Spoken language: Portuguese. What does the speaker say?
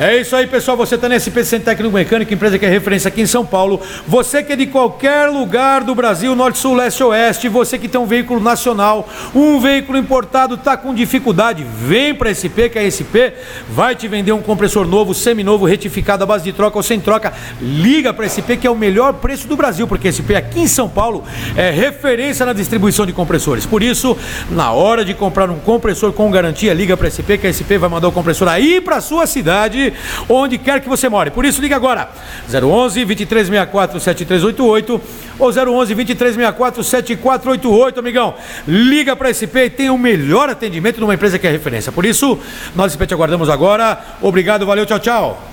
É isso aí, pessoal, você está na SP Centro Técnico Mecânico, empresa que é referência aqui em São Paulo. Você que é de qualquer lugar do Brasil, norte, sul, leste, oeste, você que tem um veículo nacional, um veículo importado, está com dificuldade, vem para a SP, que a SP vai te vender um compressor novo, seminovo, retificado, à base de troca ou sem troca. Liga para a SP, que é o melhor preço do Brasil, porque a SP aqui em São Paulo é referência na distribuição de compressores. Por isso, na hora de comprar um compressor com garantia, liga para a SP, que a SP vai mandar o compressor aí para sua cidade, onde quer que você more. Por isso, liga agora, 011 2364 7388 ou 011 2364 7488, amigão. Liga para a SP e tem o melhor atendimento de uma empresa que é referência. Por isso, nós SP te aguardamos agora. Obrigado, valeu, tchau, tchau.